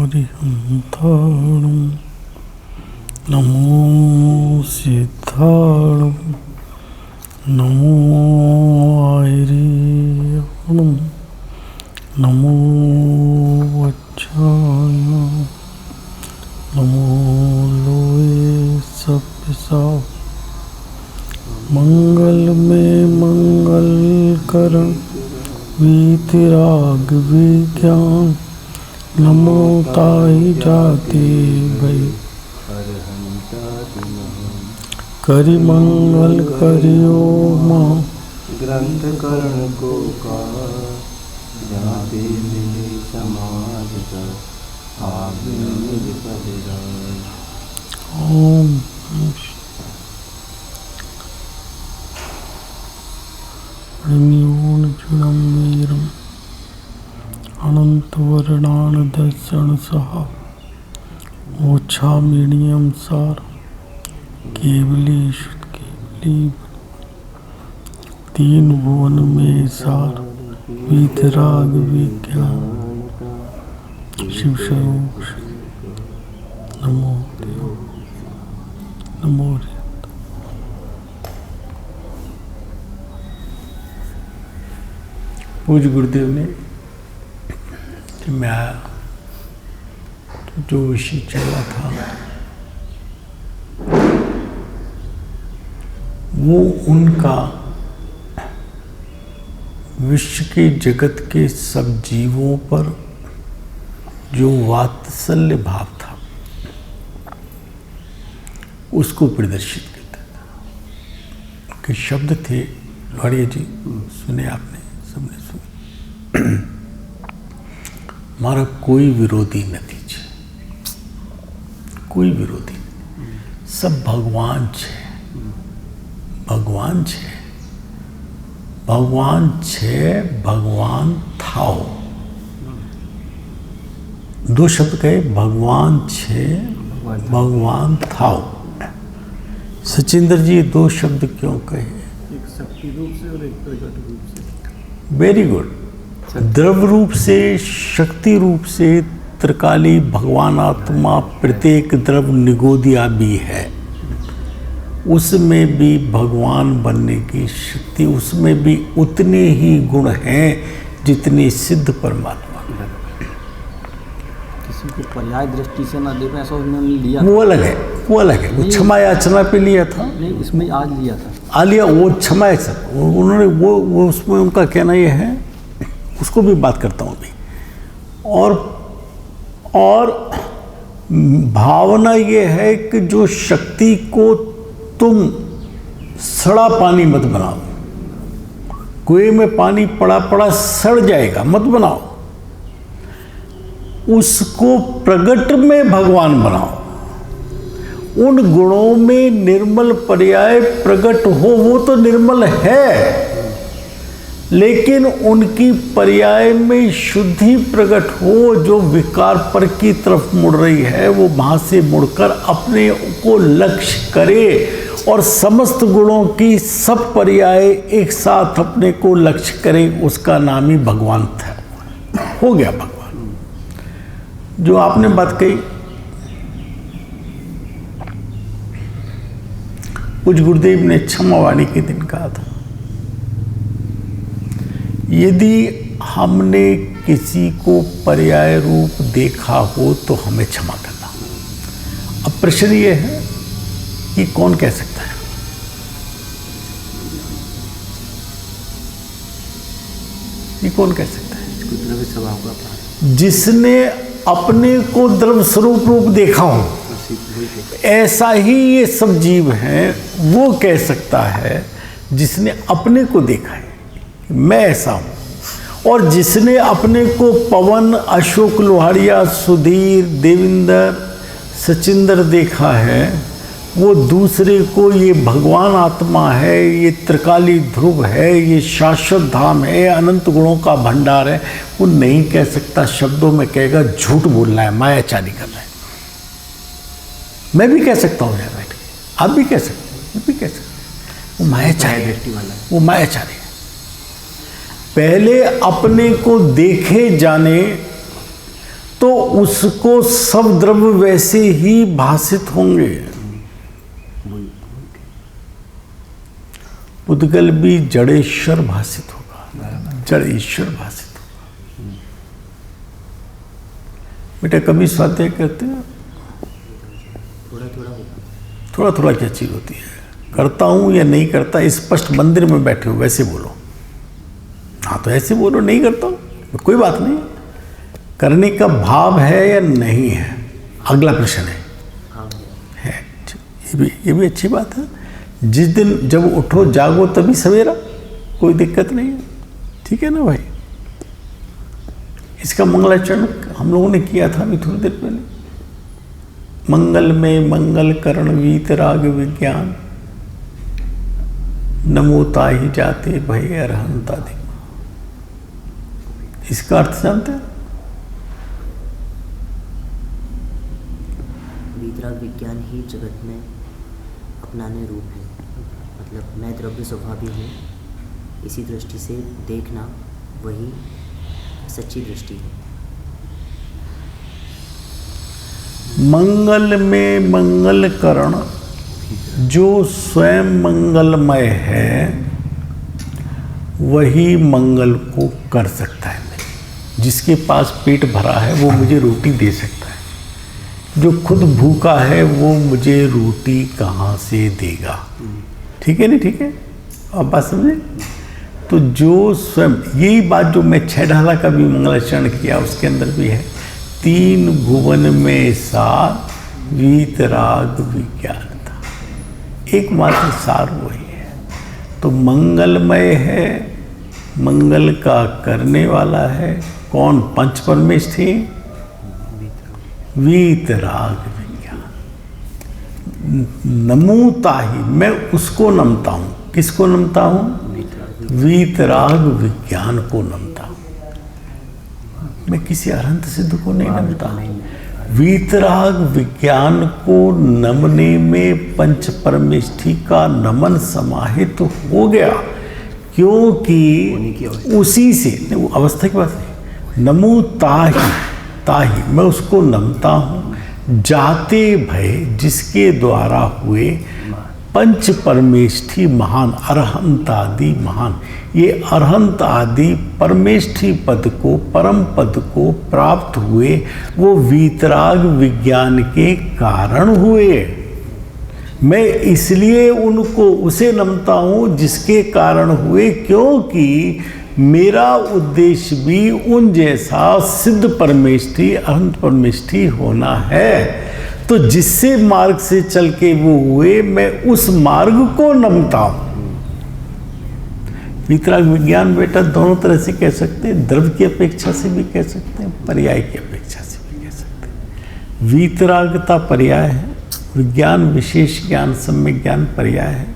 अरिहंताणं नमो सिद्धाणं नमो आयर्यणं नमो वज्राय नमो लोये सभ्यसा मंगल में मंगल करण वीतराग विज्ञान नमो ताई जाति भई करि मंगल करियो माँ ग्रंथ करण को का जाति मिले समाज का ओम णिमूर्णचूडं वीरम् अनन्तवर्णानदर्शनसह ओछामिणीयं सार केवली शुद्ध केवली तीन भुवन में सार वीतराग विज्ञान शिव स्वरूप नमो देव नमो रे। पूज्य गुरुदेव ने जब मैं आया तो जो विषय चला था वो उनका विश्व के जगत के सब जीवों पर जो वात्सल्य भाव था उसको प्रदर्शित करता था। उनके शब्द थे, लोहारिया जी सुने आपने, सबने सुने, हमारा कोई विरोधी नहीं छे, कोई विरोधी नहीं, सब भगवान छे, भगवान छे, भगवान छे, भगवान थाओ। दो शब्द कहे, भगवान छे, भगवान थाओ। सचिंद्र जी दो शब्द क्यों कहे? एक शक्ति रूप से और एक प्रकट रूप से। Very good. द्रव रूप से, शक्ति रूप से त्रिकाली भगवान आत्मा प्रत्येक द्रव निगोदिया भी है, उसमें भी भगवान बनने की शक्ति, उसमें भी उतने ही गुण हैं जितने सिद्ध परमात्मा। किसी को पर्याय दृष्टि से ना देखें ऐसा उन्होंने लिया, वो अलग है, वो अलग है। वो क्षमा याचना पे लिया था, नहीं इसमें आज लिया था, आलिया वो क्षमा याचना, उन्होंने वो उसमें उनका कहना ये है, उसको भी बात करता हूँ अभी। और भावना ये है कि जो शक्ति को तुम सड़ा पानी मत बनाओ, कुएं में पानी पड़ा पड़ा सड़ जाएगा, मत बनाओ, उसको प्रगट में भगवान बनाओ। उन गुणों में निर्मल पर्याय प्रगट हो, वो तो निर्मल है, लेकिन उनकी पर्याय में शुद्धि प्रकट हो, जो विकार पर की तरफ मुड़ रही है वो वहां से मुड़कर अपने को लक्ष्य करे और समस्त गुणों की सब पर्याय एक साथ अपने को लक्ष्य करे, उसका नाम ही भगवान था। हो गया भगवान। जो आपने बात कही, पूज्य गुरुदेव ने क्षमावाणी के दिन कहा था, यदि हमने किसी को पर्याय रूप देखा हो तो हमें क्षमा करना। अब प्रश्न ये है कि कौन कह सकता है? ये कौन कह सकता है? जिसने अपने को द्रव्य स्वरूप रूप देखा हो, ऐसा ही ये सब जीव हैं, वो कह सकता है जिसने अपने को देखा है मैं ऐसा हूं। और जिसने अपने को पवन, अशोक, लोहारिया, सुधीर, देविंदर, सचिंदर देखा है, वो दूसरे को ये भगवान आत्मा है, ये त्रिकाली ध्रुव है, ये शाश्वत धाम है, अनंत गुणों का भंडार है, वो नहीं कह सकता। शब्दों में कहेगा झूठ बोलना है, मायाचारी करना है। मैं भी कह सकता हूँ यार बैठ के, आप भी कह सकते हैं, मैं भी कह सकते हैं। वो मायाचारी है, वो मायाचारी है। पहले अपने को देखे जाने तो उसको सब द्रव्य वैसे ही भासित होंगे। पुद्गल भी जड़ेश्वर भासित होगा, जड़ेश्वर भासित होगा। बेटा कभी स्वाध्याय करते हैं? थोड़ा थोड़ा क्या चीज होती है? करता हूं या नहीं करता, स्पष्ट मंदिर में बैठे हो वैसे बोलो। हाँ तो ऐसे बोलो, नहीं करता हूं कोई बात नहीं। करने का भाव है या नहीं है, अगला प्रश्न है। ये भी अच्छी बात है। जिस दिन जब उठो जागो तभी सवेरा, कोई दिक्कत नहीं है, ठीक है ना भाई। इसका मंगलाचरण हम लोगों ने किया था अभी थोड़ी देर पहले। मंगल में मंगल करण वीतराग विज्ञान, नमो ताहि जाते भय अरहंता दे। इसका अर्थ जानते हैं? वीतराग विज्ञान ही जगत में अपनाने रूप है। मतलब मैं द्रव्य स्वभावी हूँ, इसी दृष्टि से देखना वही सच्ची दृष्टि है। मंगल में मंगल करण जो स्वयं मंगलमय है वही मंगल को कर सकता है। जिसके पास पेट भरा है वो मुझे रोटी दे सकता है, जो खुद भूखा है वो मुझे रोटी कहाँ से देगा? ठीक है नहीं? ठीक है, आप बात समझे? तो जो स्वयं, यही बात जो मैं 6 ढाला का भी मंगलाचरण किया उसके अंदर भी है। 3 भुवन में सार वीतराग विज्ञान था, एकमात्र सार वही है। तो मंगलमय है, मंगल का करने वाला है कौन? पंच परमेष्ठी वीतराग विज्ञान। नमूता ही, मैं उसको नमता हूँ। किसको नमता हूँ? वीतराग विज्ञान को नमता हूँ। मैं किसी अरहंत सिद्ध को नहीं नमता। वीतराग विज्ञान को नमने में पंच परमेष्ठी का नमन समाहित हो गया, क्योंकि उसी से वो अवस्था की बात नहीं। नमो ताहि मैं उसको नमता हूँ। जाते भय जिसके द्वारा हुए पंच परमेष्ठी महान, अरहंत आदि महान, ये अरहंत आदि परमेष्ठी पद को, परम पद को प्राप्त हुए, वो वीतराग विज्ञान के कारण हुए। मैं इसलिए उनको उसे नमता हूँ जिसके कारण हुए, क्योंकि मेरा उद्देश्य भी उन जैसा सिद्ध परमेष्ठी, अनंत परमेष्ठी होना है। तो जिससे मार्ग से चल के वो हुए, मैं उस मार्ग को नमता हूं। वीतराग विज्ञान बेटा दोनों तरह से कह सकते हैं, द्रव्य की अपेक्षा से भी कह सकते हैं, पर्याय की अपेक्षा से भी कह सकते हैं। वीतरागता पर्याय है, विज्ञान विशेष ज्ञान, सम्यक ज्ञान पर्याय है।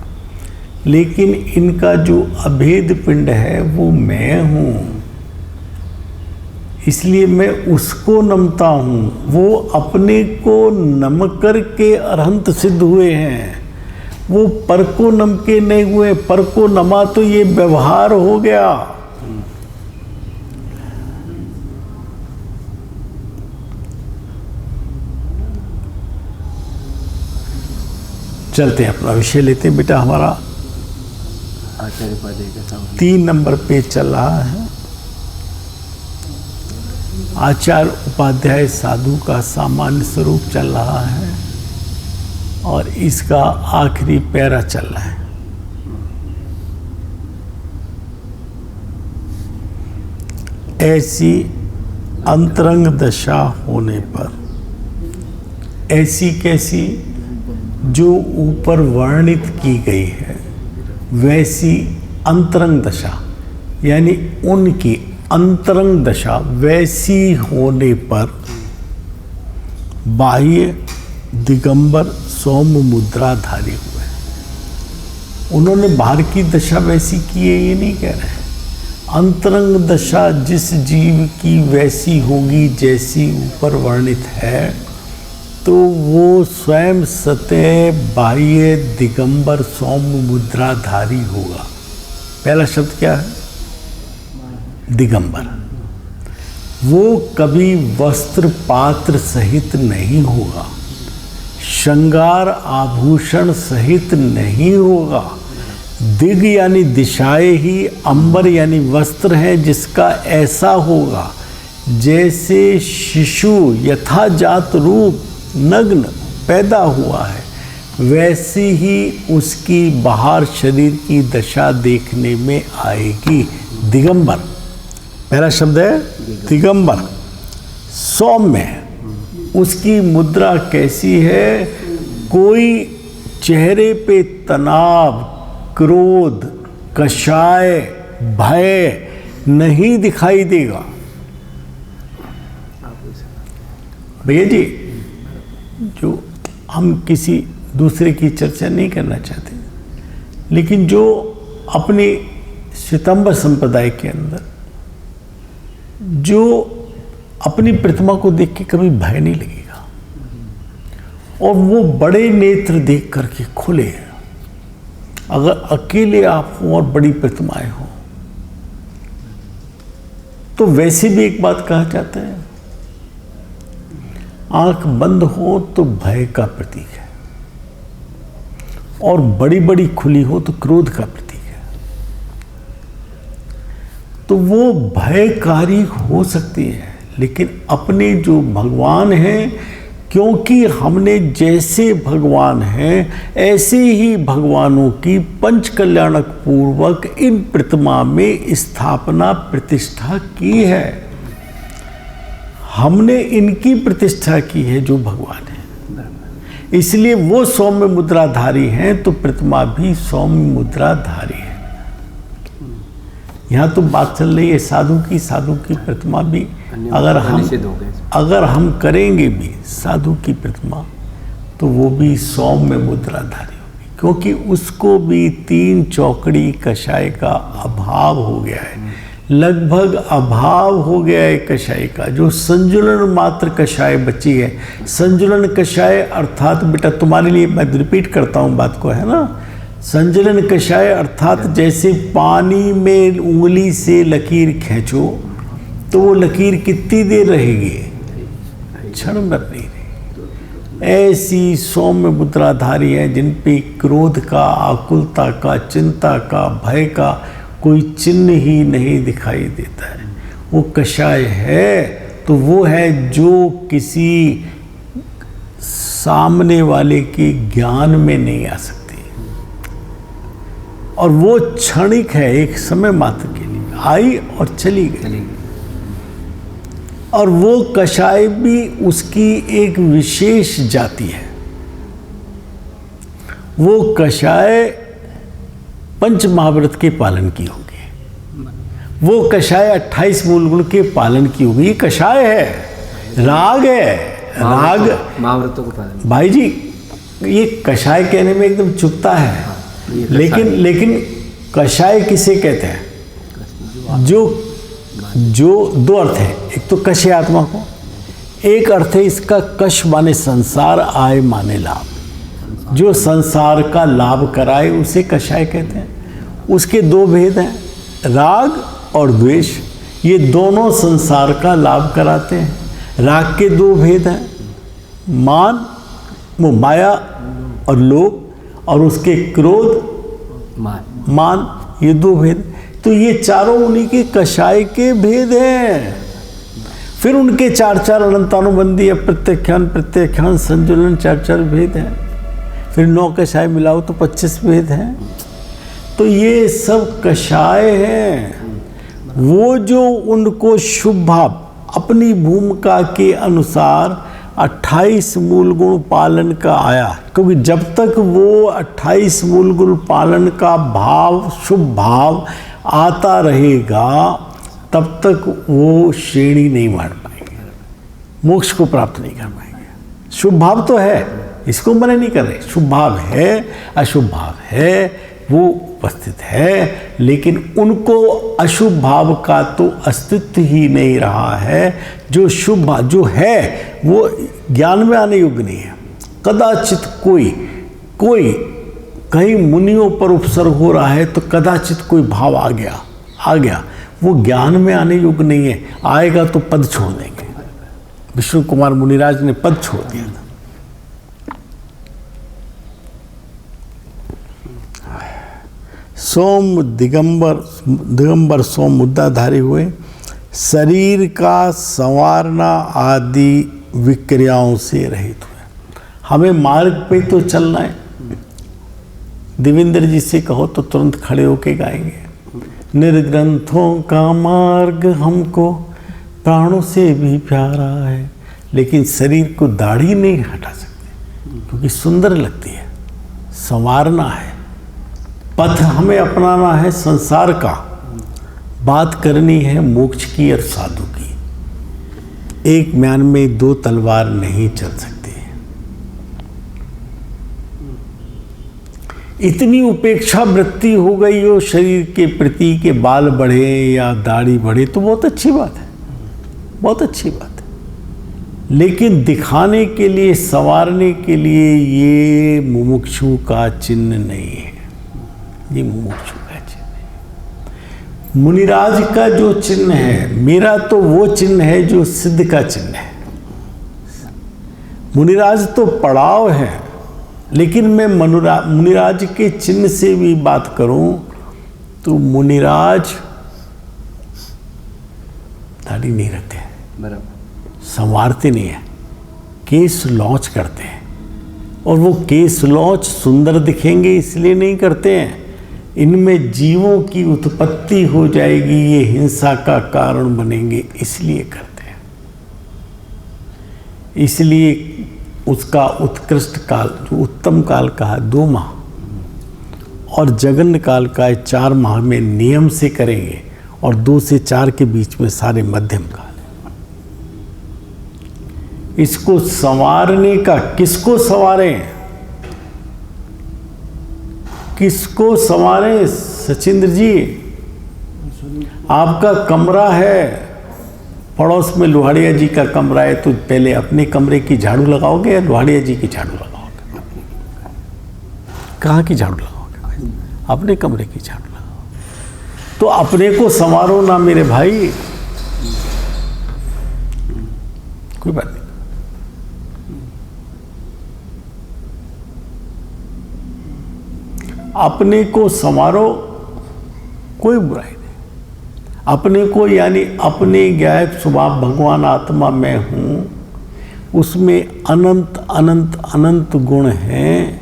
लेकिन इनका जो अभेद पिंड है वो मैं हूँ, इसलिए मैं उसको नमता हूँ। वो अपने को नम कर के अरहंत सिद्ध हुए हैं, वो पर को नम के नहीं हुए। पर को नमा तो ये व्यवहार हो गया। चलते हैं, अपना विषय लेते हैं बेटा। हमारा आचार्य उपाध्याय का सामने 3 नंबर पेज चल रहा है। आचार्य उपाध्याय साधु का सामान्य स्वरूप चल रहा है और इसका आखिरी पैरा चल रहा है। ऐसी अंतरंग दशा होने पर, ऐसी कैसी जो ऊपर वर्णित की गई है वैसी अंतरंग दशा, यानी उनकी अंतरंग दशा वैसी होने पर बाह्य दिगंबर सौम्य मुद्राधारी हुए। उन्होंने बाहर की दशा वैसी की है ये नहीं कह रहे हैं। अंतरंग दशा जिस जीव की वैसी होगी जैसी ऊपर वर्णित है, तो वो स्वयं सतह बाह्य दिगंबर सौम्य मुद्राधारी होगा। पहला शब्द क्या है? दिगंबर। वो कभी वस्त्र पात्र सहित नहीं होगा, श्रृंगार आभूषण सहित नहीं होगा। दिग यानी दिशाएं ही अंबर यानी वस्त्र है जिसका ऐसा होगा जैसे शिशु यथाजात रूप नग्न पैदा हुआ है, वैसी ही उसकी बाहर शरीर की दशा देखने में आएगी। दिगंबर पहला शब्द है दिगंबर, सौम्य है। उसकी मुद्रा कैसी है? कोई चेहरे पे तनाव, क्रोध, कषाय, भय नहीं दिखाई देगा। भैया जी, जो हम किसी दूसरे की चर्चा नहीं करना चाहते, लेकिन जो अपने श्वेतांबर संप्रदाय के अंदर जो अपनी प्रतिमा को देख के कभी भय नहीं लगेगा और वो बड़े नेत्र देख करके खुले, अगर अकेले आप हो और बड़ी प्रतिमाएं हो तो वैसे भी एक बात कहा जाता है, आंख बंद हो तो भय का प्रतीक है और बड़ी बड़ी खुली हो तो क्रोध का प्रतीक है। तो वो भयकारी हो सकती है, लेकिन अपने जो भगवान हैं, क्योंकि हमने जैसे भगवान हैं ऐसे ही भगवानों की पंच कल्याणक पूर्वक इन प्रतिमा में स्थापना प्रतिष्ठा की है। हमने इनकी प्रतिष्ठा की है जो भगवान है, इसलिए वो सौम्य मुद्राधारी हैं तो प्रतिमा भी सौम्य मुद्राधारी है। यहाँ तो बात चल रही है साधु की प्रतिमा भी अगर हम करेंगे भी साधु की प्रतिमा तो वो भी सौम्य मुद्राधारी होगी, क्योंकि उसको भी 3 चौकड़ी कषाय का अभाव हो गया है, लगभग अभाव हो गया है कषाय का। जो संजुलन मात्र कषाय बची है, संजुलन कषाय अर्थात बेटा तुम्हारे लिए मैं रिपीट करता हूँ बात को, है ना, संजुलन कषाय अर्थात जैसे पानी में उंगली से लकीर खींचो तो वो लकीर कितनी देर रहेगी? क्षण भर नहीं रहेगी। ऐसी सौम्य मुद्राधारी है जिन पे क्रोध का, आकुलता का, चिंता का, भय का कोई चिन्ह ही नहीं दिखाई देता है। वो कषाय है तो वो है जो किसी सामने वाले के ज्ञान में नहीं आ सकती और वो क्षणिक है, एक समय मात्र के लिए आई और चली गई। और वो कषाय भी उसकी एक विशेष जाति है। वो कषाय पंच महाव्रत के पालन की होगी, वो कषाय 28 मूल गुण के पालन की होगी। ये कषाय है, राग है, राग महाव्रतों को पालन। भाई जी, ये कषाय कहने में एकदम चुभता है, लेकिन कषाय किसे कहते हैं? जो 2 अर्थ है, एक तो कष है आत्मा को, एक अर्थ है इसका कष माने संसार, आय माने लाभ। जो संसार का लाभ कराए उसे कषाय कहते हैं। उसके 2 भेद हैं, राग और द्वेष। ये दोनों संसार का लाभ कराते हैं। राग के 2 भेद हैं, मान वो माया और लोभ, और उसके क्रोध मान, ये 2 भेद। तो ये चारों उन्हीं के कषाय के भेद हैं। फिर उनके 4 अनंतानुबंधी, अप्रत्याख्यान, प्रत्याख्यान, संजुलन 4 भेद हैं। फिर 9 कषाय मिलाओ तो 25 भेद हैं। तो ये सब कषाय हैं। वो जो उनको शुभ भाव अपनी भूमिका के अनुसार 28 मूल गुण पालन का आया, क्योंकि जब तक वो 28 मूल गुण पालन का भाव, शुभ भाव आता रहेगा तब तक वो श्रेणी नहीं मार पाएंगे, मोक्ष को प्राप्त नहीं कर पाएंगे। शुभ भाव तो है, इसको मना नहीं कर रहे, शुभ भाव है, अशुभ भाव है, वो उपस्थित है, लेकिन उनको अशुभ भाव का तो अस्तित्व ही नहीं रहा है। जो शुभ भाव जो है वो ज्ञान में आने योग्य नहीं है। कदाचित कोई कहीं मुनियों पर उपसर्ग हो रहा है तो कदाचित कोई भाव आ गया, वो ज्ञान में आने योग्य नहीं है। आएगा तो पद छोड़ देंगे। विष्णु कुमार मुनिराज ने पद छोड़ दिया था। सोम दिगंबर सोम मुद्दाधारी हुए, शरीर का संवारना आदि विक्रियाओं से रहित हुए। हमें मार्ग पे तो चलना है। देवेंद्र जी से कहो तो तुरंत खड़े होके गाएंगे, निर्ग्रंथों का मार्ग हमको प्राणों से भी प्यारा है। लेकिन शरीर को दाढ़ी नहीं हटा सकते क्योंकि सुंदर लगती है। संवारना है, पथ हमें अपनाना है संसार का, बात करनी है मोक्ष की और साधु की। एक म्यान में दो तलवार नहीं चल सकती। इतनी उपेक्षा वृत्ति हो गई हो शरीर के प्रति के बाल बढ़े या दाढ़ी बढ़े तो बहुत अच्छी बात है, बहुत अच्छी बात है। लेकिन दिखाने के लिए, संवारने के लिए ये मुमुक्षु का चिन्ह नहीं है। ये मुमुक्षु का चिन्ह है। मुनिराज का जो चिन्ह है, मेरा तो वो चिन्ह है जो सिद्ध का चिन्ह है। मुनिराज तो पड़ाव है, लेकिन मैं मुनिराज के चिन्ह से भी बात करूं तो मुनिराज दाढ़ी नहीं रखते हैं, बराबर, संवारते नहीं है, केस लॉन्च करते हैं। और वो केस लॉन्च सुंदर दिखेंगे इसलिए नहीं करते हैं, इनमें जीवों की उत्पत्ति हो जाएगी, ये हिंसा का कारण बनेंगे इसलिए करते हैं। इसलिए उसका उत्कृष्ट काल जो उत्तम काल का है 2 माह, और जघन्य काल का है 4 माह में नियम से करेंगे, और 2 से 4 के बीच में सारे मध्यम काल है। इसको संवारने का, किसको संवारें, किसको संवारें सचिंद्र जी? आपका कमरा है, पड़ोस में लोहाड़िया जी का कमरा है, तो पहले अपने कमरे की झाड़ू लगाओगे या लोहाड़िया जी की झाड़ू लगाओगे? कहाँ की झाड़ू लगाओगे? अपने कमरे की झाड़ू लगाओ। तो अपने को संवारो ना मेरे भाई, कोई बात नहीं। अपने को संवारो, कोई बुराई नहीं। अपने को यानी अपने ज्ञायक स्वभाव भगवान आत्मा मैं हूँ, उसमें अनंत अनंत अनंत गुण हैं।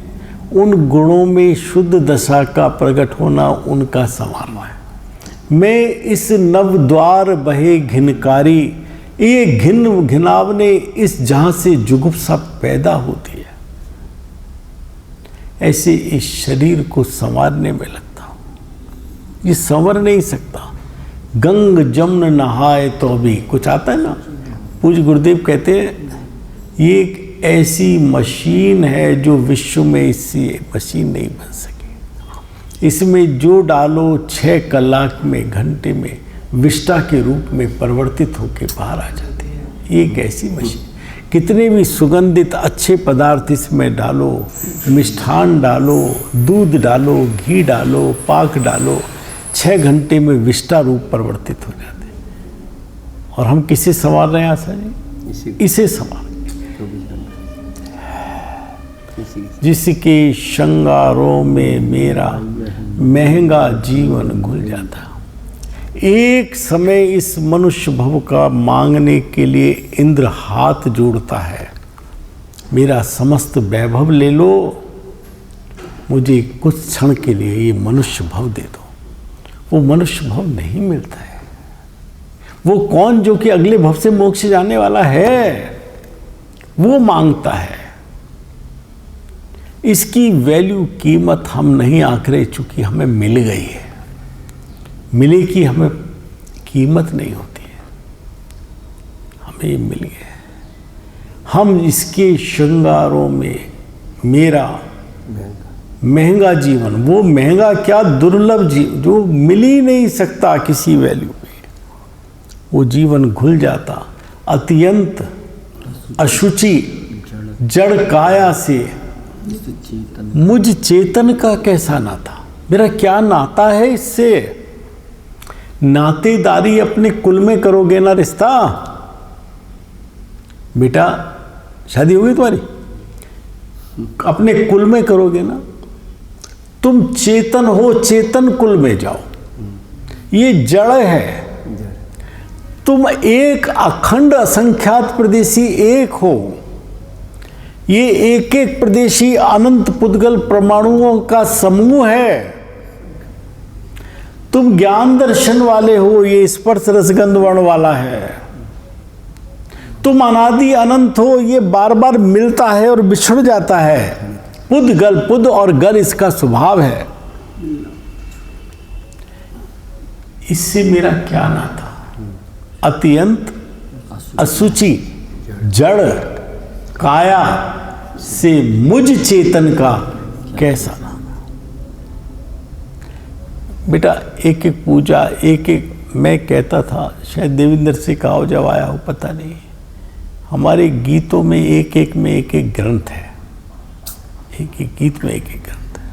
उन गुणों में शुद्ध दशा का प्रकट होना उनका संवारना है। मैं इस नव द्वार बहे घिनकारी, ये घिन घिनावने इस जहाँ से जुगुप्सा पैदा होती है, ऐसे इस शरीर को संवारने में लगता हूँ। ये संवर नहीं सकता। गंग जमुन नहाए तो भी कुछ आता है ना। पूज्य गुरुदेव कहते हैं ये एक ऐसी मशीन है जो विश्व में इससे मशीन नहीं बन सकी। इसमें जो डालो 6 कलाक में, घंटे में विष्टा के रूप में परिवर्तित होकर बाहर आ जाती है। ये एक ऐसी मशीन, कितने भी सुगंधित अच्छे पदार्थ इसमें डालो, मिष्ठान डालो, दूध डालो, घी डालो, पाक डालो, 6 घंटे में विष्टा रूप परिवर्तित हो जाते हैं। और हम किसे संवार रहे हैं आशा जी? इसे संवार, जिसके श्रृंगारों में मेरा महंगा जीवन घुल जाता। एक समय इस मनुष्य भव का मांगने के लिए इंद्र हाथ जोड़ता है, मेरा समस्त वैभव ले लो, मुझे कुछ क्षण के लिए ये मनुष्य भव दे दो। वो मनुष्य भव नहीं मिलता है। वो कौन जो कि अगले भव से मोक्ष जाने वाला है, वो मांगता है। इसकी वैल्यू, कीमत हम नहीं आंक रहे, चूंकि हमें मिल गई है। मिले की हमें कीमत नहीं होती है, हमें ये मिल गया है। हम इसके श्रृंगारों में मेरा महंगा जीवन, वो महंगा क्या, दुर्लभ जीवन जो मिल ही नहीं सकता किसी वैल्यू में, वो जीवन घुल जाता। अत्यंत अशुचि जड़ काया से मुझ चेतन का कैसा नाता, मेरा क्या नाता है इससे? नातेदारी अपने कुल में करोगे ना रिश्ता। बेटा शादी होगी तुम्हारी, अपने कुल में करोगे ना। तुम चेतन हो, चेतन कुल में जाओ। ये जड़ है। तुम एक अखंड असंख्यात प्रदेशी एक हो। ये एक एक प्रदेशी अनंत पुद्गल परमाणुओं का समूह है। तुम ज्ञान दर्शन वाले हो, ये स्पर्श रसगंध वर्ण वाला है। तुम अनादि अनंत हो, ये बार बार मिलता है और बिछड़ जाता है। पुद्गल, पुद और गल इसका स्वभाव है। इससे मेरा क्या नाता? अत्यंत असुचि जड़ काया से मुझ चेतन का कैसा नाम? बेटा एक एक पूजा, एक एक, मैं कहता था, शायद देवेंद्र से कहा हो जब आया हो पता नहीं, हमारे गीतों में एक एक में एक एक ग्रंथ है। एक एक गीत में एक एक ग्रंथ है।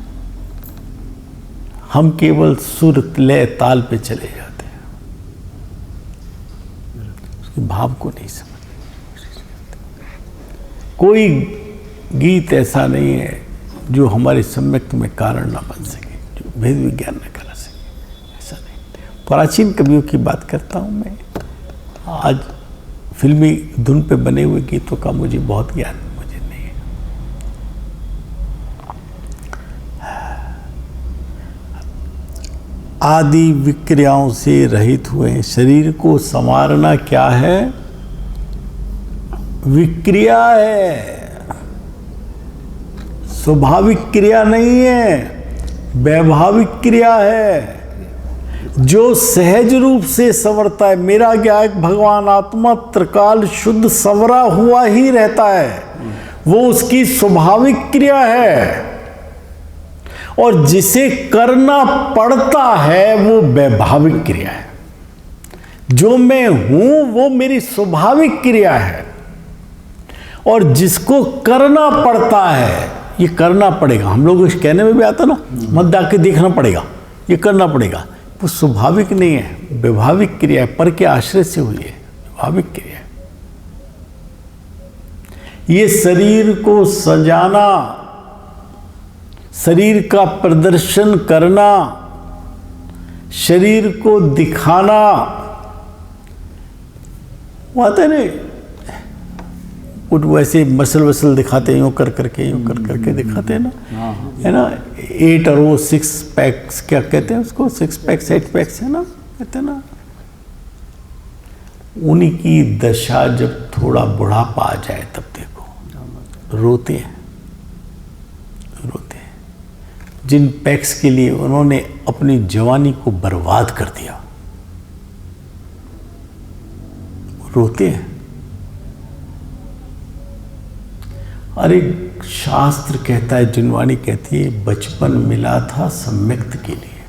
हम केवल सुर लय ताल पे चले जाते हैं, उसके भाव को नहीं समझते। कोई गीत ऐसा नहीं है जो हमारे सम्यक्त में कारण ना बन सके, जो भेद विज्ञान न करा सके, ऐसा नहीं। प्राचीन कवियों की बात करता हूँ मैं। आज फिल्मी धुन पे बने हुए गीतों का मुझे बहुत ज्ञान मुझे नहीं है। आदि विक्रियाओं से रहित हुए शरीर को संवारना क्या है? विक्रिया है, स्वाभाविक क्रिया नहीं है, वैभाविक क्रिया है। जो सहज रूप से संवरता है, मेरा ज्ञायक भगवान आत्मा त्रिकाल शुद्ध संवरा हुआ ही रहता है, वो उसकी स्वाभाविक क्रिया है। और जिसे करना पड़ता है वो वैभाविक क्रिया है। जो मैं हूं वो मेरी स्वाभाविक क्रिया है, और जिसको करना पड़ता है, ये करना पड़ेगा। हम लोग इस कहने में भी आता ना, मत आके देखना पड़ेगा, ये करना पड़ेगा, वो स्वाभाविक नहीं है, वैभाविक क्रिया है। पर के आश्रय से हुई है, वैभाविक क्रिया है। ये शरीर को सजाना, शरीर का प्रदर्शन करना, शरीर को दिखाना, वो आता है नहीं, वैसे मसल वसल दिखाते हैं, यूँ कर करके, यूँ कर करके दिखाते हैं ना, है ना। 8 और वो 6 पैक्स, क्या कहते हैं उसको, 6 पैक्स 8 पैक्स है ना, कहते हैं ना। उन्हीं की दशा जब थोड़ा बुढ़ापा आ जाए तब देखो, रोते हैं, रोते हैं। जिन पैक्स के लिए उन्होंने अपनी जवानी को बर्बाद कर दिया, रोते हैं। अरे शास्त्र कहता है, जिनवाणी कहती है, बचपन मिला था सम्यक्त के लिए,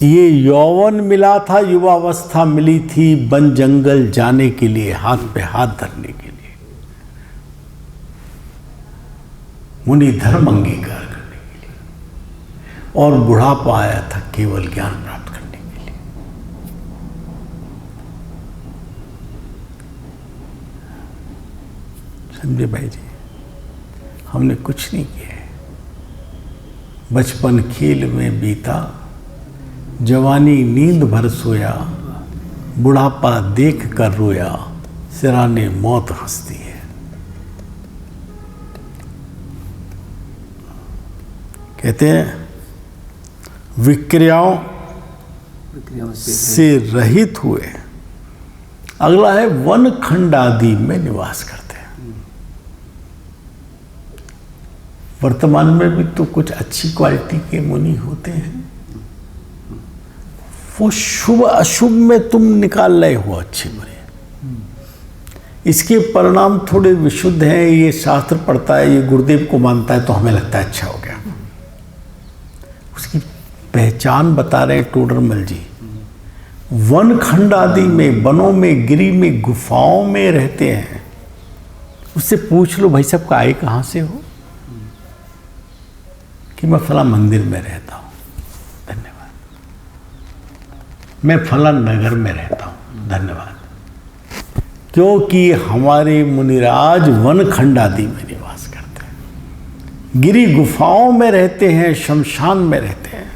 ये यौवन मिला था, युवावस्था मिली थी वन जंगल जाने के लिए, हाथ पे हाथ धरने के लिए, मुनि धर्म अंगीकार करने के लिए, और बुढ़ापा आया था केवल ज्ञान प्राप्त करने के लिए। समझे भाई जी, हमने कुछ नहीं किया है। बचपन खेल में बीता, जवानी नींद भर सोया, बुढ़ापा देख कर रोया, सिराने मौत हंसती है। कहते हैं विक्रियाओं से रहित हुए। अगला है वन खंड आदि में निवास करते हैं। वर्तमान में भी तो कुछ अच्छी क्वालिटी के मुनि होते हैं, वो शुभ अशुभ में तुम निकाल रहे हो अच्छे बुरे। इसके परिणाम थोड़े विशुद्ध हैं, ये शास्त्र पढ़ता है, ये गुरुदेव को मानता है, तो हमें लगता है अच्छा हो गया। उसकी पहचान बता रहे हैं टोडरमल जी। वन खंड आदि में, वनों में, गिरी में, गुफाओं में रहते हैं। उससे पूछ लो, भाई साहब आए कहाँ से हो? कि मैं फला मंदिर में रहता हूँ। धन्यवाद। मैं फला नगर में रहता हूँ, धन्यवाद। क्योंकि हमारे मुनिराज वनखंड आदि में निवास करते हैं, गिरी गुफाओं में रहते हैं, शमशान में रहते हैं,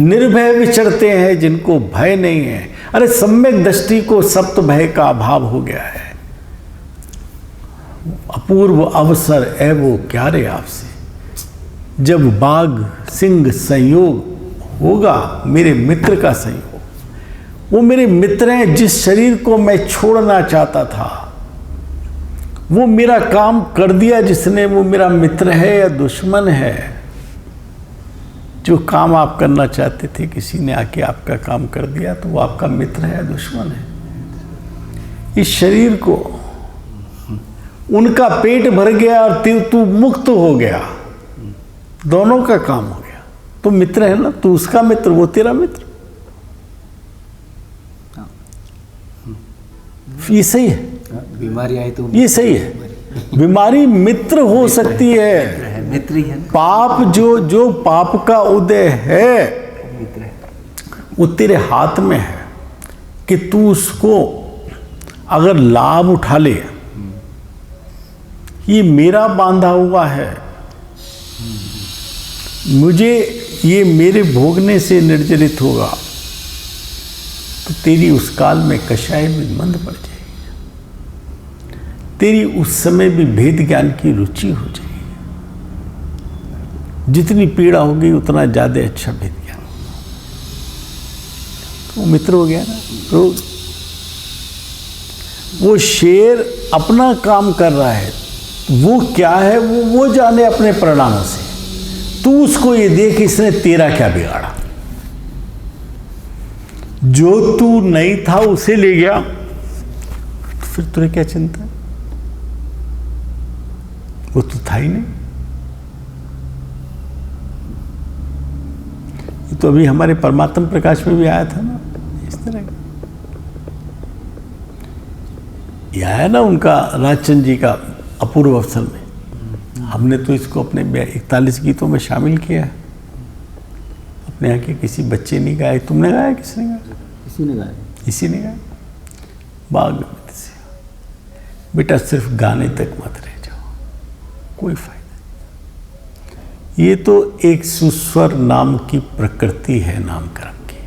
निर्भय विचरते हैं, जिनको भय नहीं है। अरे सम्यक दृष्टि को सप्त भय का अभाव हो गया है। अपूर्व अवसर है वो क्या रे आपसे, जब बाघ सिंह संयोग होगा, मेरे मित्र का संयोग। वो मेरे मित्र हैं, जिस शरीर को मैं छोड़ना चाहता था वो मेरा काम कर दिया जिसने, वो मेरा मित्र है या दुश्मन है। जो काम आप करना चाहते थे किसी ने आके आपका काम कर दिया, तो वो आपका मित्र है या दुश्मन है। इस शरीर को उनका पेट भर गया और तू मुक्त हो गया, दोनों का काम हो गया। तो मित्र है ना, तू उसका मित्र, वो तेरा मित्र। ये सही है, बीमारी आई तो ये सही है। बीमारी मित्र हो सकती है, मित्र ही है, पाप जो पाप का उदय है मित्र है। वो तेरे हाथ में है कि तू उसको अगर लाभ उठा ले। ये मेरा बांधा हुआ है, मुझे ये मेरे भोगने से निर्जरित होगा, तो तेरी उस काल में कषाय में मंद पड़ जाएगी, तेरी उस समय भी भेद ज्ञान की रुचि हो जाएगी। जितनी पीड़ा होगी उतना ज्यादा अच्छा भेद ज्ञान होगा। तो मित्र हो गया ना। तो वो शेर अपना काम कर रहा है, वो क्या है वो जाने अपने परिणामों से। तू उसको ये देख इसने तेरा क्या बिगाड़ा। जो तू नहीं था उसे ले गया, तो फिर तुझे क्या चिंता है? वो तो था ही नहीं। ये तो अभी हमारे परमात्म प्रकाश में भी आया था ना, इस तरह का। यह आया ना उनका राजचंद्र जी का अपूर्व अवसर में। हमने तो इसको अपने 41 गीतों में शामिल किया है। अपने यहाँ के किसी बच्चे नहीं गाए, तुमने गाया, किसने गाया? इसी ने गाया, इसी ने गाया। बाग से बेटा सिर्फ गाने तक मत रह जाओ, कोई फायदा नहीं। ये तो एक सुस्वर नाम की प्रकृति है, नामकरण की,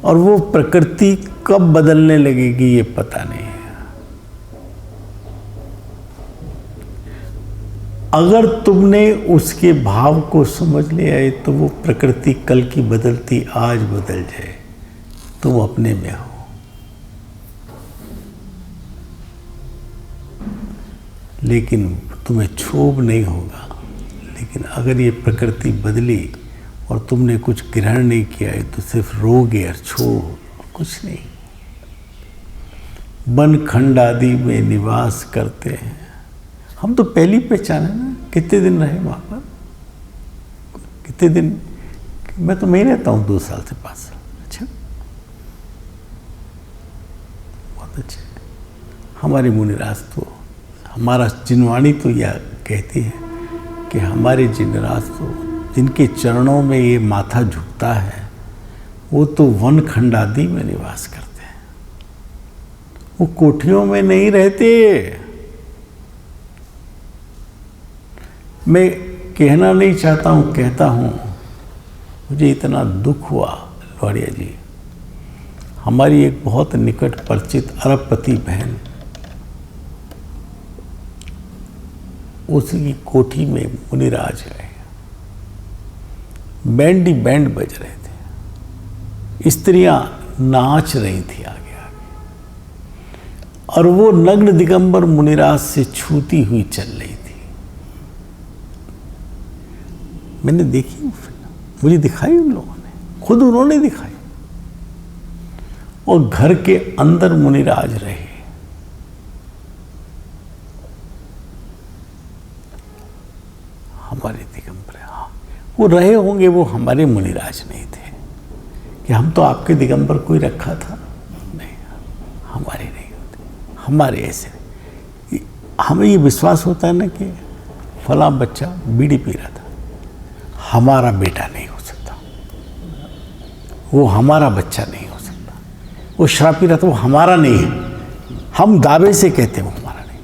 और वो प्रकृति कब बदलने लगेगी ये पता नहीं है। अगर तुमने उसके भाव को समझ लिया तो वो प्रकृति कल की बदलती आज बदल जाए, तुम अपने में हो। लेकिन तुम्हें क्षोभ नहीं होगा। लेकिन अगर ये प्रकृति बदली और तुमने कुछ ग्रहण नहीं किया है तो सिर्फ रोगे और क्षोभ, कुछ नहीं। वन खंड आदि में निवास करते हैं। हम तो पहली पहचान है ना। कितने दिन रहे वहाँ पर? कितने दिन? मैं तो मैं रहता हूँ 2 साल से 5 साल। अच्छा, बहुत अच्छा। हमारे मुनिराज तो, हमारा जिनवाणी तो यह कहती है कि हमारे जिनराज तो, जिनके चरणों में ये माथा झुकता है, वो तो वन खंड आदि में निवास करते हैं। वो कोठियों में नहीं रहते। मैं कहना नहीं चाहता हूँ, कहता हूँ, मुझे इतना दुख हुआ लौड़िया जी। हमारी एक बहुत निकट परिचित अरबपति बहन, उसकी कोठी में मुनिराज गए, बैंड ही बैंड बज रहे थे, स्त्रियां नाच रही थी आगे आगे, और वो नग्न दिगंबर मुनिराज से छूती हुई चल रही थी। मैंने देखी वो फिल्म, मुझे दिखाई उन लोगों ने, खुद उन्होंने दिखाई। और घर के अंदर मुनिराज रहे। हमारे दिगंबर, हाँ वो रहे होंगे, वो हमारे मुनिराज नहीं थे कि हम तो आपके दिगंबर को ही रखा था। नहीं, हमारे नहीं होते, हमारे ऐसे। हमें ये विश्वास होता है ना कि फला बच्चा बीड़ी पी रहा था, हमारा बेटा नहीं हो सकता। वो हमारा बच्चा नहीं हो सकता। वो श्रापी रहता, वो हमारा नहीं है। हम दावे से कहते हैं वो हमारा नहीं।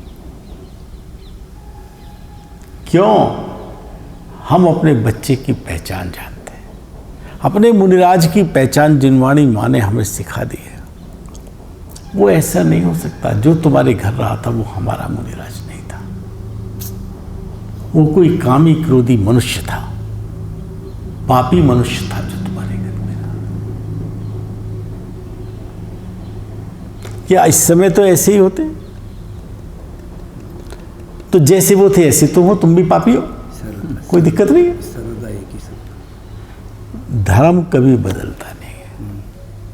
क्यों? हम अपने बच्चे की पहचान जानते हैं। अपने मुनिराज की पहचान जिनवाणी माँ ने हमें सिखा दी है। वो ऐसा नहीं हो सकता। जो तुम्हारे घर रहा था वो हमारा मुनिराज नहीं था। वो कोई कामी क्रोधी मनुष्य था, पापी मनुष्य था जो तुम्हारे घर में रहा। क्या इस समय तो ऐसे ही होते? तो जैसे वो थे ऐसे तुम हो, तुम भी पापी हो, कोई दिक्कत नहीं है। सर्वदा एक ही सब। धर्म कभी बदलता नहीं है,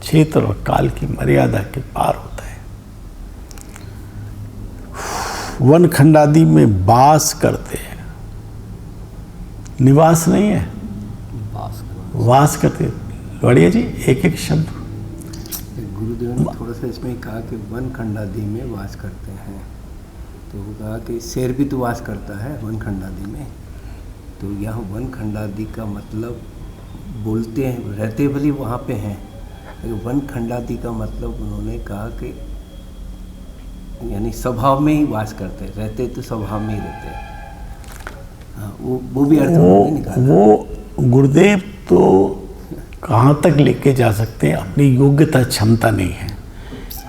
क्षेत्र और काल की मर्यादा के पार होता है। वन खंडादि में वास करते हैं, निवास नहीं है, वास करते। बढ़िया जी, एक एक शब्द। गुरुदेव ने थोड़ा सा इसमें कहा कि वन खंडादि में वास करते हैं, तो वो कहा कि शेर भी तो वास करता है वन खंडादि में। तो यहाँ वन खंडादि का मतलब बोलते हैं, रहते भले वहाँ पे हैं, लेकिन वन खंडादि का मतलब उन्होंने कहा कि यानी स्वभाव में ही वास करते हैं, रहते तो स्वभाव में ही रहते हैं। हाँ, वो भी अर्थ उन्होंने निकाला। वो गुरुदेव तो कहाँ तक लेके जा सकते हैं, अपनी योग्यता क्षमता नहीं है।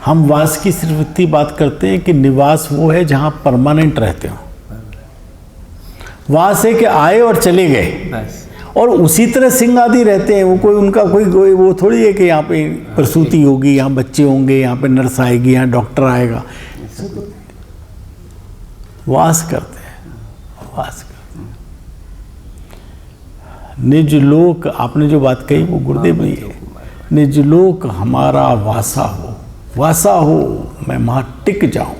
हम वास की सिर्फ इतनी बात करते हैं कि निवास वो है जहाँ परमानेंट रहते हो। वास है कि आए और चले गए, बस। और उसी तरह सिंह आदि रहते हैं। वो कोई उनका कोई वो थोड़ी है कि यहाँ पे प्रसूति होगी, यहाँ बच्चे होंगे, यहाँ पे नर्स आएगी, यहाँ डॉक्टर आएगा। वास करते हैं, वास करते हैं। निज लोक, आपने जो बात कही वो गुरुदेव ने है। निज लोक हमारा वासा हो, वासा हो, मैं वहाँ टिक जाऊँ।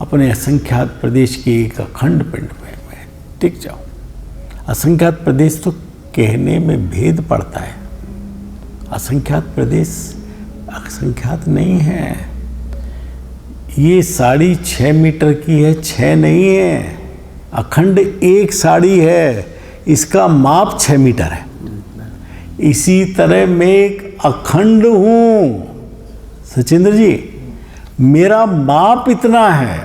अपने असंख्यात प्रदेश के एक अखंड पिंड में मैं टिक जाऊँ। असंख्यात प्रदेश तो कहने में भेद पड़ता है। असंख्यात प्रदेश असंख्यात नहीं है। ये साड़ी 6 मीटर की है, 6 नहीं है। अखंड एक साड़ी है, इसका माप 6 मीटर है। इसी तरह मैं एक अखंड हूँ सचिंद्र जी, मेरा माप इतना है।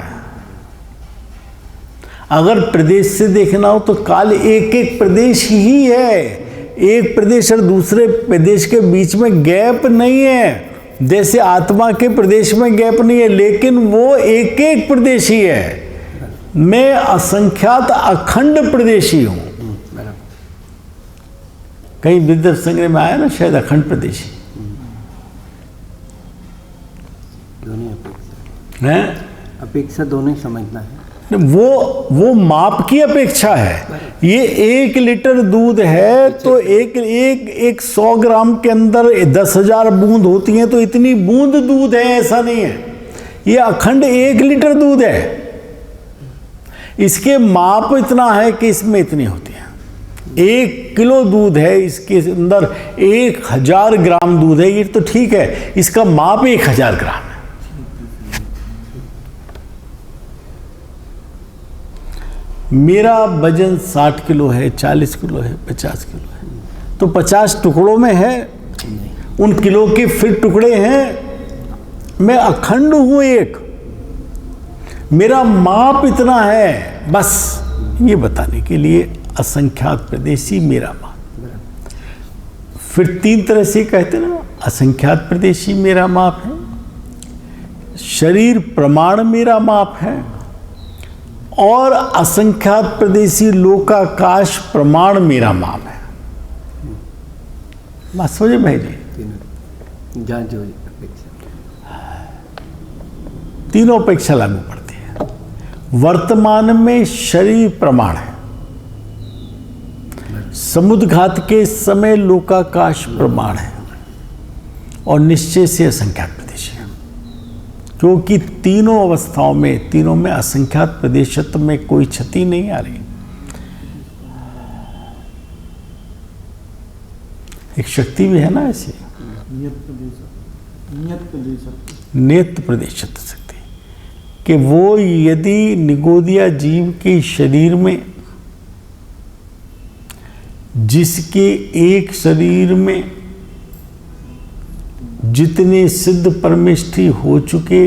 अगर प्रदेश से देखना हो तो काल एक एक प्रदेश ही है। एक प्रदेश और दूसरे प्रदेश के बीच में गैप नहीं है, जैसे आत्मा के प्रदेश में गैप नहीं है, लेकिन वो एक एक प्रदेश ही है। मैं असंख्यात अखंड प्रदेशी हूं। कहीं विद्या संग्रह में आया ना शायद अखंड प्रदेशी है। अपेक्षा दोनों ही समझना है। वो माप की अपेक्षा है। ये 1 लीटर दूध है तो एक 100 ग्राम के अंदर 10,000 बूंद होती हैं, तो इतनी बूंद दूध है ऐसा नहीं है। ये अखंड 1 लीटर दूध है, इसके माप इतना है कि इसमें इतनी होती है। 1 किलो दूध है, इसके अंदर 1000 ग्राम दूध है, ये तो ठीक है, इसका माप 1000 ग्राम है। मेरा वजन 60 किलो है, 40 किलो है, 50 किलो है, तो 50 टुकड़ों में है, उन किलो के फिर टुकड़े हैं। मैं अखंड हूं एक, मेरा माप इतना है, बस ये बताने के लिए असंख्यात प्रदेशी मेरा माप। फिर 3 तरह से कहते ना, असंख्यात प्रदेशी मेरा माप है, शरीर प्रमाण मेरा माप है, और असंख्यात प्रदेशी लोकाकाश प्रमाण मेरा माप है। बात समझे भाई जी? तीनों अपेक्षा लागू पड़ती है। वर्तमान में शरीर प्रमाण है, समुद्घात के समय लोकाकाश प्रमाण है, और निश्चय से असंख्यात प्रदेश है। क्योंकि तीनों अवस्थाओं में, तीनों में असंख्यात प्रदेशत्व में कोई क्षति नहीं आ रही। एक शक्ति भी है ना ऐसी, नियत प्रदेशत्व शक्ति, कि वो यदि निगोदिया जीव के शरीर में, जिसके एक शरीर में जितने सिद्ध परमेष्ठी हो चुके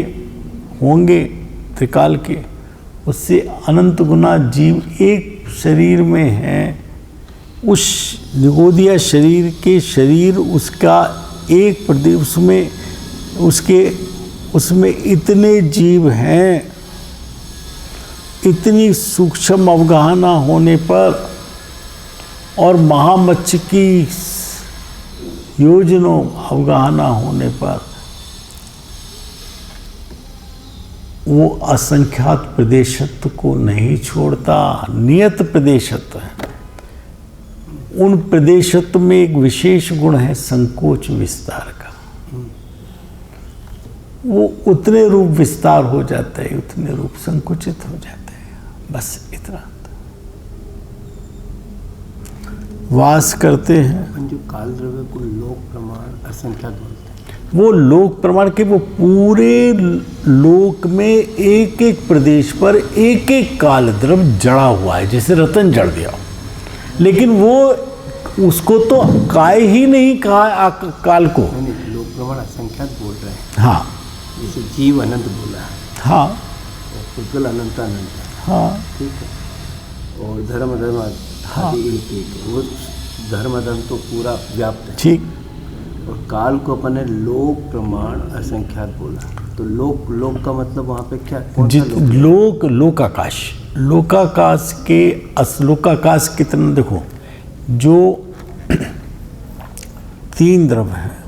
होंगे त्रिकाल के, उससे अनंत गुना जीव एक शरीर में हैं। उस निगोदिया शरीर के शरीर उसका एक प्रदेश उसमें इतने जीव हैं, इतनी सूक्ष्म अवगाहना होने पर और महामच्छ की योजनों अवगाहना होने पर वो असंख्यात प्रदेशत्व को नहीं छोड़ता। नियत प्रदेशत्व है। उन प्रदेशत्व में एक विशेष गुण है संकोच विस्तार का। वो उतने रूप विस्तार हो जाता है, उतने रूप संकुचित हो जाते हैं, बस इतना वास करते हैं। जो काल द्रव्य को लोक प्रमाण असंख्यात बोलते हैं, वो लोक प्रमाण के वो पूरे लोक में एक एक प्रदेश पर एक एक काल द्रव्य जड़ा हुआ है, जैसे रतन जड़ दिया। लेकिन वो उसको तो काय ही नहीं कहा काल को। नहीं, लोक प्रमाण असंख्यात बोल रहे हैं। हाँ, जैसे जीव अनंत बोला है, हाँ, और पुद्गल अनंत अनंत है, हाँ, ठीक है। और धर्म हाँ। आदि एक एक है। वो धर्म तो पूरा व्याप्त है, ठीक। और काल को अपने लोक प्रमाण असंख्यात बोला। तो लोक का मतलब वहाँ पे क्या, कौन सा लोक? लोकाकाश के लोकाकाश कितना देखो, जो 3 द्रव्य हैं,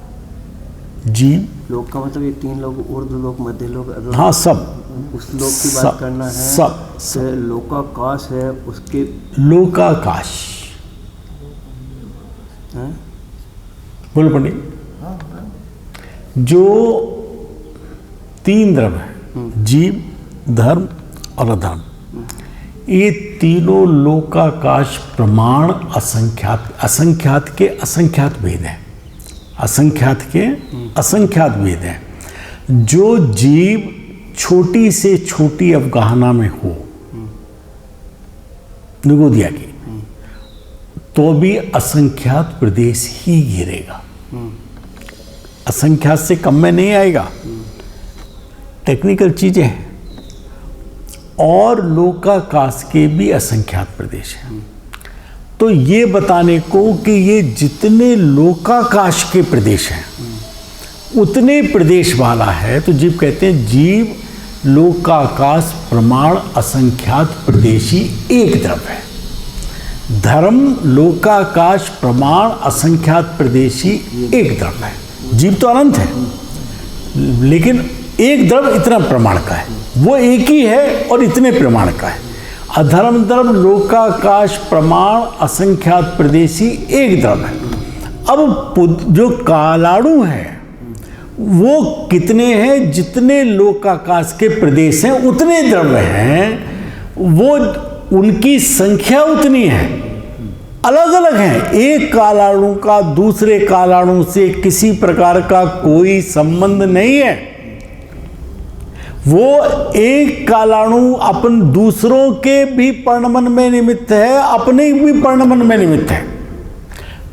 जीव। लोक का मतलब ये 3 लोग, ऊर्ध्व लोक, मध्य लोक, अधोलोक। हाँ, सब उस लोक की बात करना है। सब लोकाकाश है, उसके लोकाकाश। हैं? बोलो पंडित। जो 3 द्रव्य हैं, जीव, धर्म और अधर्म, ये तीनों लोकाकाश प्रमाण असंख्यात के असंख्यात भेद हैं। असंख्यात के असंख्यात भेद हैं। जो जीव छोटी से छोटी अवगाहना में हो निगोदिया की, तो भी असंख्यात प्रदेश ही घेरेगा, असंख्यात से कम में नहीं आएगा। टेक्निकल चीजें हैं। और लोकाकाश के भी असंख्यात प्रदेश हैं। तो ये बताने को कि ये जितने लोकाकाश के प्रदेश हैं उतने प्रदेश वाला है, तो जीव कहते हैं जीव लोकाकाश प्रमाण असंख्यात प्रदेशी एक द्रव्य है। धर्म लोकाकाश प्रमाण असंख्यात प्रदेशी एक द्रव्य है। जीव तो अनंत है, लेकिन एक द्रव्य इतना प्रमाण का है, वो एक ही है और इतने प्रमाण का है। अधर्म द्रव्य लोकाकाश प्रमाण असंख्यात प्रदेशी एक द्रव्य है। अब जो कालाणु है वो कितने हैं, जितने लोकाकाश के प्रदेश हैं उतने द्रव्य हैं, वो उनकी संख्या उतनी है, अलग अलग हैं। एक कालाणु का दूसरे कालाणु से किसी प्रकार का कोई संबंध नहीं है। वो एक कालाणु अपन दूसरों के भी पर्णमन में निमित्त है, अपने भी पर्णमन में निमित्त है।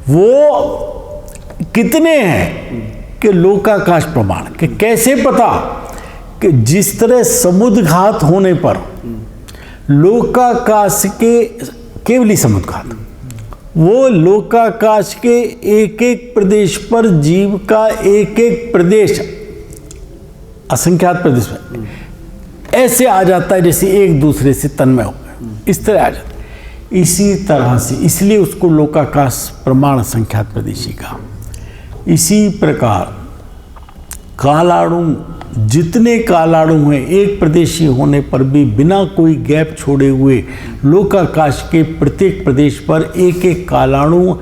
वो कितने हैं कि लोकाकाश प्रमाण के कैसे पता कि जिस तरह समुद्रघात होने पर लोकाकाश के केवली समुद्रघात, वो लोकाकाश के एक एक प्रदेश पर जीव का एक एक प्रदेश असंख्यात प्रदेश में ऐसे आ जाता है जैसे एक दूसरे से तन्मय हो गए, इस तरह आ जाता है। इसी तरह से इसलिए उसको लोकाकाश प्रमाण असंख्यात प्रदेशी का। इसी प्रकार कालाणु, जितने कालाणु हैं एक प्रदेशी होने पर भी बिना कोई गैप छोड़े हुए लोकाकाश के प्रत्येक प्रदेश पर एक एक कालाणु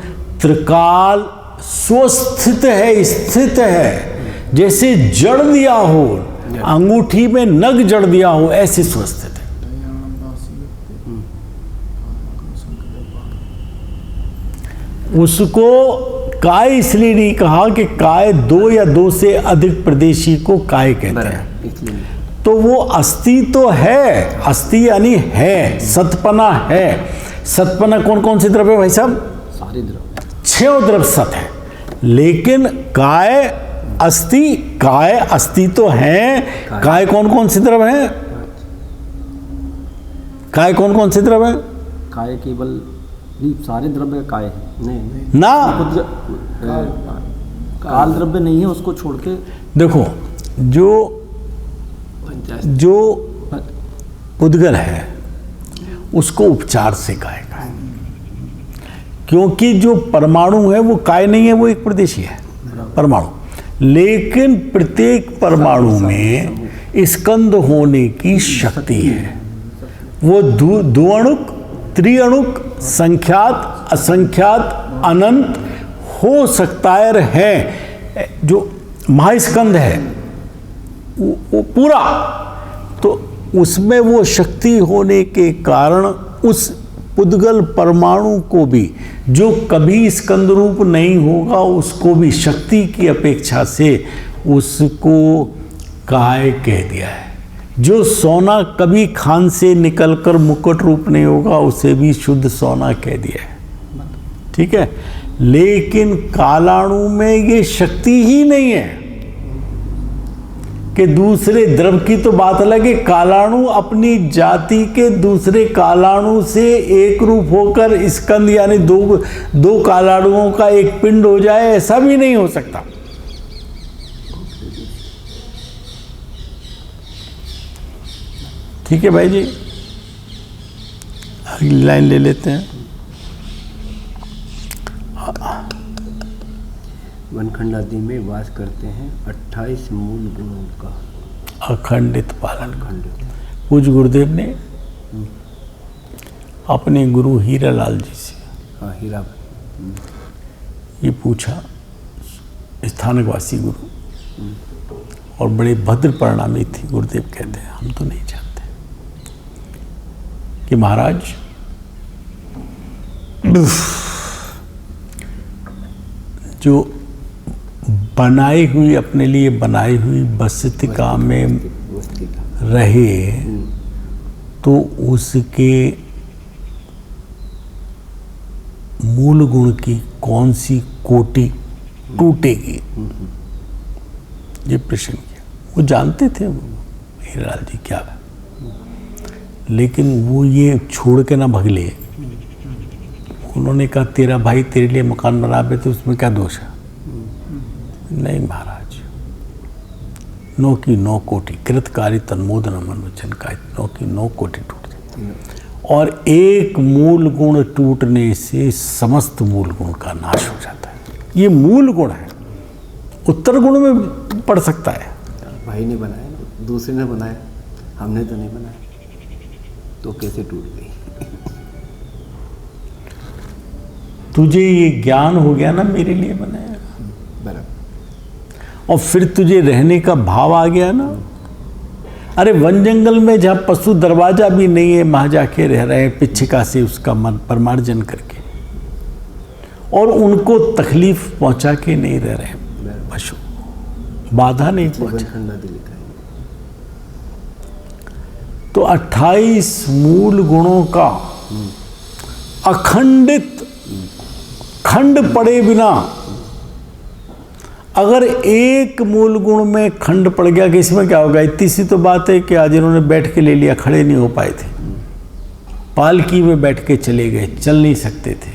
त्रिकाल स्वस्थित है, स्थित है। जैसे जड़ दिया हो, अंगूठी में नग जड़ दिया हो, ऐसे स्वस्थित है। उसको काय इसलिए नहीं कहा कि काय 2 या 2 से अधिक प्रदेशी को काय कहते हैं। तो वो अस्थि तो है, अस्थि यानी है, सतपना है। सतपना कौन कौन से द्रव्य भाई साहब? सारे द्रव्य, 6 द्रव्य सत है। लेकिन काय अस्थि काय, अस्थि तो है, काय कौन कौन से द्रव है? काय कौन कौन से द्रव है? काय केवल नहीं, सारे द्रव्य काय है। नहीं ना काल द्रव्य नहीं है, उसको छोड़ के देखो, जो उद्गल है उसको उपचार से काय का है, क्योंकि जो परमाणु है वो काय नहीं है, वो एक प्रदेशी है परमाणु, लेकिन प्रत्येक परमाणु में स्कंद होने की शक्ति है। वो द्विअणुक, त्रिअणुक, संख्यात, असंख्यात, अनंत हो सकता है। जो महास्कंद है वो पूरा, तो उसमें वो शक्ति होने के कारण उस उद्गल परमाणु को भी, जो कभी स्कंद रूप नहीं होगा, उसको भी शक्ति की अपेक्षा से उसको काय कह दिया है। जो सोना कभी खान से निकलकर मुकुट रूप नहीं होगा, उसे भी शुद्ध सोना कह दिया है। ठीक है, लेकिन कालाणु में ये शक्ति ही नहीं है कि दूसरे द्रव की तो बात अलग है, कालाणु अपनी जाति के दूसरे कालाणु से एक रूप होकर स्कंद यानी दो कालाणुओं का एक पिंड हो जाए, ऐसा भी नहीं हो सकता। ठीक है भाई जी, अगली लाइन ले लेते हैं। वनखंडादि में वास करते हैं 28 मूल गुणों का अखंडित पालन। खंडित। पूज्य गुरुदेव ने अपने गुरु हीरालाल जी से हाँ, हीरा ये पूछा, स्थानकवासी गुरु और बड़े भद्र परिणामी थी। गुरुदेव कहते हैं हम तो नहीं जानते कि महाराज जो बनाई हुई, अपने लिए बनाई हुई बस्तिका में रहे तो उसके मूल गुण की कौन सी कोटि टूटेगी, ये प्रश्न किया। वो जानते थे हीरालाल जी क्या है, लेकिन वो ये छोड़ के ना भगले। उन्होंने कहा तेरा भाई तेरे लिए मकान बना पे, तो उसमें क्या दोष है? नहीं महाराज, नौ की 9 कोटि कृतकारी तन्मोदन मन वचन का, 9 की 9 कोटि टूट जाती है, और एक मूल गुण टूटने से समस्त मूल गुण का नाश हो जाता है। ये मूल गुण है, उत्तर गुण में पड़ सकता है। भाई ने बनाया, दूसरे ने बनाया, हमने तो नहीं बनाया, तो कैसे टूट गई? तुझे ये ज्ञान हो गया ना मेरे लिए बनाया, बराबर। और फिर तुझे रहने का भाव आ गया ना। अरे वन जंगल में जहाँ पशु दरवाजा भी नहीं है, वहाँ जाके रह रहे हैं पिच्छिका से उसका मन परमार्जन करके, और उनको तकलीफ पहुँचा के नहीं रह रहे पशु, बाधा नहीं पहुँचा। वनखंडादि लिखा है। तो 28 मूल गुणों का अखंडित, खंड पड़े बिना, अगर एक मूल गुण में खंड पड़ गया कि इसमें क्या होगा? इतनी सी तो बात है कि आज इन्होंने बैठ के ले लिया, खड़े नहीं हो पाए थे, पालकी में बैठ के चले गए, चल नहीं सकते थे,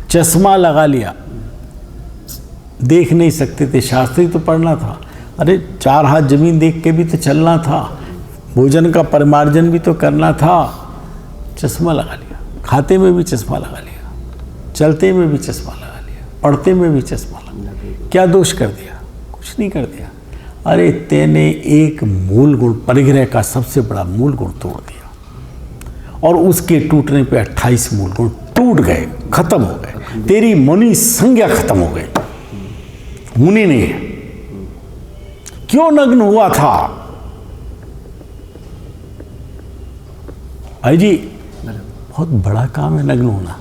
चश्मा लगा लिया, देख नहीं सकते थे, शास्त्र ही तो पढ़ना था। अरे 4 हाथ जमीन देख के भी तो चलना था, भोजन का परिमार्जन भी तो करना था, चश्मा लगा लिया, खाते में भी चश्मा लगा लिया, चलते में भी चश्मा लगा लिया, पढ़ते में भी चश्मा लगा लिया। क्या दोष कर दिया? कुछ नहीं कर दिया। अरे तेने एक मूल गुण, परिग्रह का सबसे बड़ा मूल गुण तोड़ दिया, और उसके टूटने पे 28 मूल गुण टूट गए, खत्म हो गए। तेरी मुनि संज्ञा खत्म हो गई, मुनि नहीं है। क्यों नग्न हुआ था भाई जी? बहुत बड़ा काम है नग्न होना।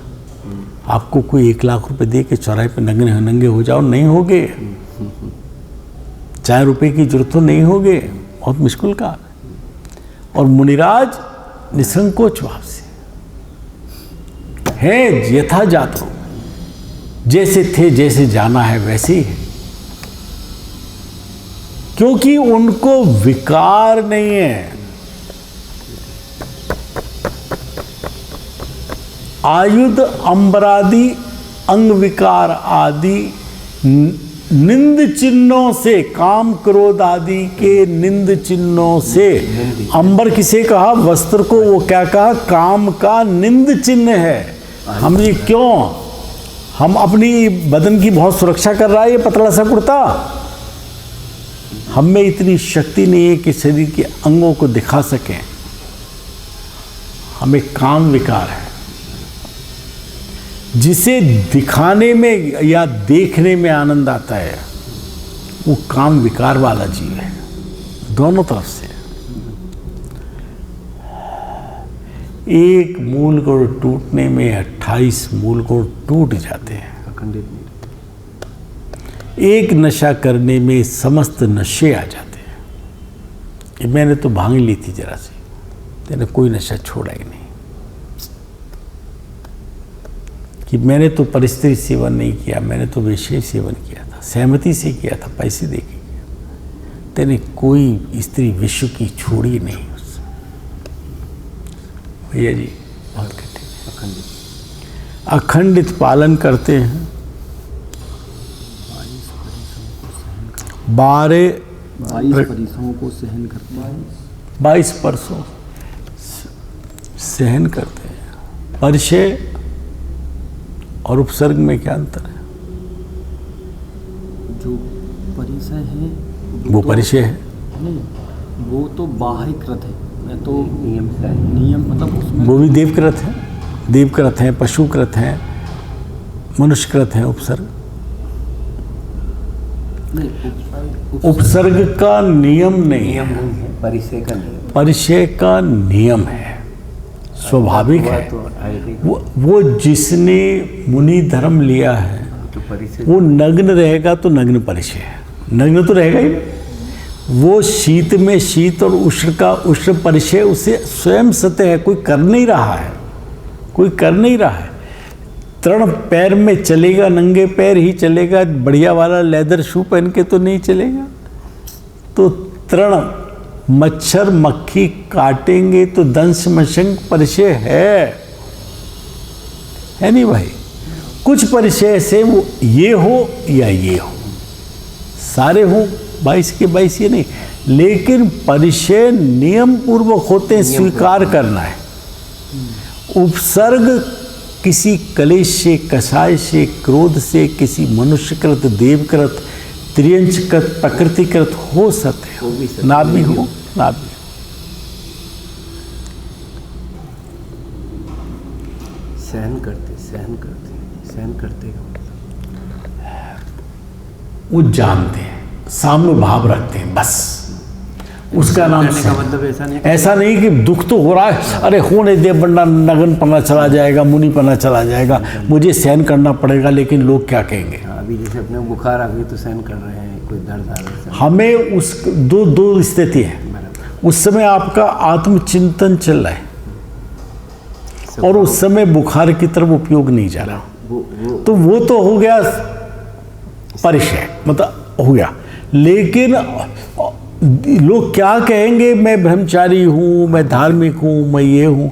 आपको कोई 1 लाख रुपए दे के चौराहे पे नंगे हो जाओ, नहीं होगे। 4 रुपए की जरूरत तो नहीं होगे, बहुत मुश्किल काम है। और मुनिराज निसंकोच भाव से है, यथा जात हो, जैसे थे, जैसे जाना है वैसे ही है। क्योंकि उनको विकार नहीं है। आयुध अंबरादि अंग विकार आदि निंद चिन्हों से, काम क्रोध आदि के निंद चिन्हों से, अंबर किसे कहा? वस्त्र को। वो क्या कहा? काम का निंद चिन्ह है। हम ये क्यों, हम अपनी बदन की बहुत सुरक्षा कर रहा है ये पतला सा कुर्ता। हम में इतनी शक्ति नहीं है कि शरीर के अंगों को दिखा सकें। हमें काम विकार है, जिसे दिखाने में या देखने में आनंद आता है वो काम विकार वाला जीव है, दोनों तरफ से। एक मूल गुण टूटने में 28 मूल गुण टूट जाते हैं। एक नशा करने में समस्त नशे आ जाते हैं। ये मैंने तो भांग ली थी जरा सी, मैंने कोई नशा छोड़ा ही नहीं। कि मैंने तो परिस्थिति सेवन नहीं किया, मैंने तो विषय सेवन किया था, सहमति से किया था, पैसे दे के किया। तेने कोई स्त्री विश्व की छोड़ी नहीं। भैया जी बहुत कठिन, अखंडित पालन करते हैं। 22 परिसरों को सहन करते हैं। 22 परसों सहन करते हैं। परिचय और उपसर्ग में क्या अंतर है? जो परिचय है वो परिचय है, नहीं, वो तो बाह्यकृत है। मैं तो नियम मतलब उसमें वो भी देवकृत है, देवकृत हैं, पशुकृत हैं, मनुष्यकृत हैं। उपसर्ग नहीं, उपसर्ग का नियम नहीं है, परिचय का नियम, परिचय का नियम है, स्वाभाविक है। वो जिसने मुनि धर्म लिया है वो नग्न रहेगा तो नग्न परिचय है, नग्न तो रहेगा ही। वो शीत में शीत और उष्ण का उष्ण परिचय उसे स्वयं सत्य है, कोई कर नहीं रहा है, कोई कर नहीं रहा है। तृण पैर में चलेगा, नंगे पैर ही चलेगा, बढ़िया वाला लेदर शू पहन के तो नहीं चलेगा। तो तृण मच्छर मक्खी काटेंगे तो दंश मशंक परिचय है नहीं भाई। कुछ परिचय से वो ये हो या ये हो, सारे हो 22 के 22 ये नहीं, लेकिन परिचय नियम पूर्वक होते हैं, स्वीकार करना है। उपसर्ग किसी कलेश से, कषाय से, क्रोध से, किसी मनुष्यकृत, देवकृत, त्रियंचकृत, प्रकृतिकृत हो सकते हो, ना भी हो, ना भी। सहन करते वो जानते हैं, साम्य भाव रखते हैं, बस उसका नाम का मतलब ऐसा नहीं कि दुख तो हो रहा है, अरे होने दे वरना नगन पना चला जाएगा, मुनि पना चला जाएगा, मुझे सहन करना पड़ेगा, लेकिन लोग क्या कहेंगे। अभी जैसे अपने बुखार आ गई तो सहन कर रहे हैं, कोई दर्द आ रहा है, हमें उस दो स्थिति है। उस समय आपका आत्मचिंतन चल रहा है और उस समय बुखार की तरफ उपयोग नहीं जा रहा, तो वो तो हो गया परिचय, मतलब हो गया। लेकिन लोग क्या कहेंगे, मैं ब्रह्मचारी हूँ, मैं धार्मिक हूँ, मैं ये हूँ,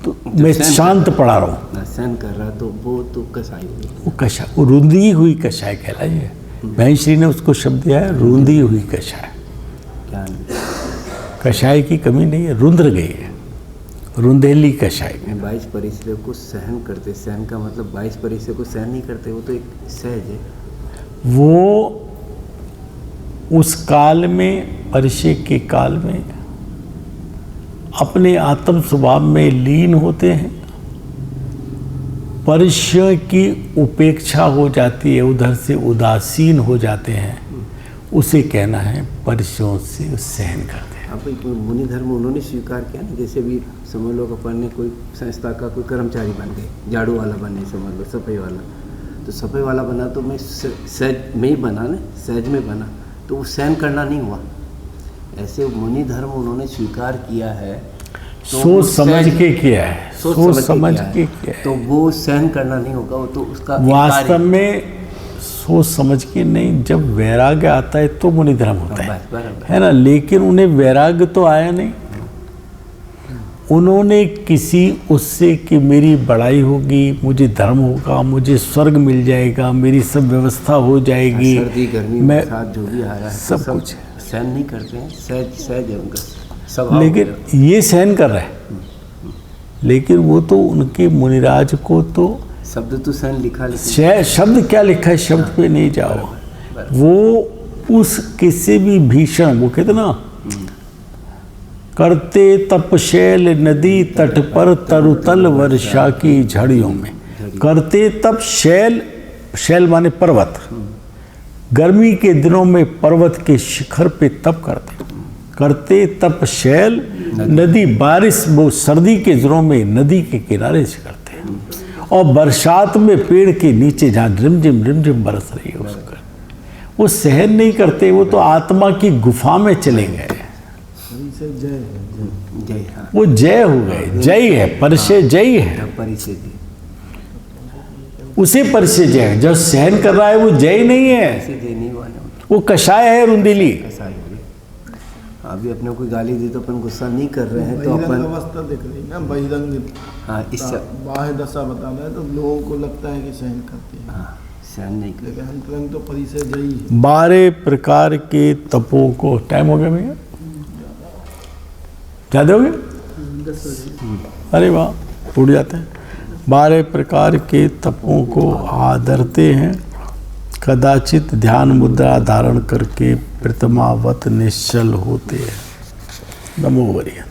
तो मैं शांत पड़ा रहा हूँ, सहन कर रहा, तो वो तो कसाई हुई, वो कषाय, वो रुंधी हुई कषाय कहलाई है। भैंश्री ने उसको शब्द दिया है, रुंधी हुई कषाय। कषाय की कमी नहीं है, रुंध गई है, रुंधेली कषाय। 22 परिचय को सहन करते, सहन का मतलब 22 परिचय को सहन नहीं करते, वो तो एक सहज है। वो उस काल में, परिचय के काल में अपने आत्म स्वभाव में लीन होते हैं, परिचय की उपेक्षा हो जाती है, उधर से उदासीन हो जाते हैं, उसे कहना है परिचयों से सहन करते हैं। आप मुनि धर्म उन्होंने स्वीकार किया ना, जैसे भी समझ लो अपन ने कोई संस्था का कोई कर्मचारी बन गए, झाड़ू वाला बने, समझ लो सफाई वाला, तो सफाई वाला बना तो मैं सहज में ही बना ना, सहज में बना, तो वो सहन करना नहीं हुआ। ऐसे मुनि धर्म उन्होंने स्वीकार किया है, तो सोच समझ के किया है, सोच समझ के किया है, तो वो सहन करना नहीं होगा, वो तो उसका वास्तव में सोच समझ के नहीं, जब वैराग्य आता है तो मुनि धर्म होता है, बराबर। है ना। लेकिन उन्हें वैराग्य तो आया नहीं, उन्होंने किसी उससे कि मेरी बड़ाई होगी, मुझे धर्म होगा, मुझे स्वर्ग मिल जाएगा, मेरी सब व्यवस्था हो जाएगी, सर्दी गर्मी मैं बरसात जो भी आ रहा है सब तो कुछ सहन नहीं करते हैं, सहज सहज है उनका स्वभाव। लेकिन ये सहन कर रहा है, लेकिन वो तो उनके मुनिराज को तो शब्द तो सहन लिखा, लेकिन शब्द क्या लिखा है, शब्द पे नहीं जाओ। वो उस किसी भी भीषण, वो कहते ना, करते तपशैल नदी तट पर तरुतल वर्षा की झड़ियों में। करते तप, शैल, शैल माने पर्वत, गर्मी के दिनों में पर्वत के शिखर पे तप करते तप शैल नदी, बारिश वो सर्दी के दिनों में नदी के किनारे से करते हैं, और बरसात में पेड़ के नीचे जहाँ रिमझिम बरस रही है उसका वो सहन नहीं करते, वो तो आत्मा की गुफा में चले गए, जय, हाँ वो जय हो गए, जय है, परिचय जय है, परिचय दी, उसे परिचय जय है। जो सहन कर रहा है वो जय नहीं है, ऐसे जय नहीं हुआ ना, वो कषाय है, रुंदीली। ऐसा ही है। अभी अपने कोई गाली दी तो अपन गुस्सा नहीं कर रहे हैं, तो बहिरंग अपन अवस्था दिख रही है ना, बहिरंग हाँ इससे बाह्य दशा बता रहे हैं, तो लोगों को लगता है कि सहन करती है, हाँ सहन नहीं कर, लेकिन अंतरंग तो परिचय जयी है। 12 प्रकार के तपों को, टाइम हो गया भैया, ज़्यादा हो गया, अरे वाह उड़ जाते हैं। 12 प्रकार के तपों को आदरते हैं, कदाचित ध्यान मुद्रा धारण करके प्रतिमावत निश्चल होते हैं। नमो वरिय।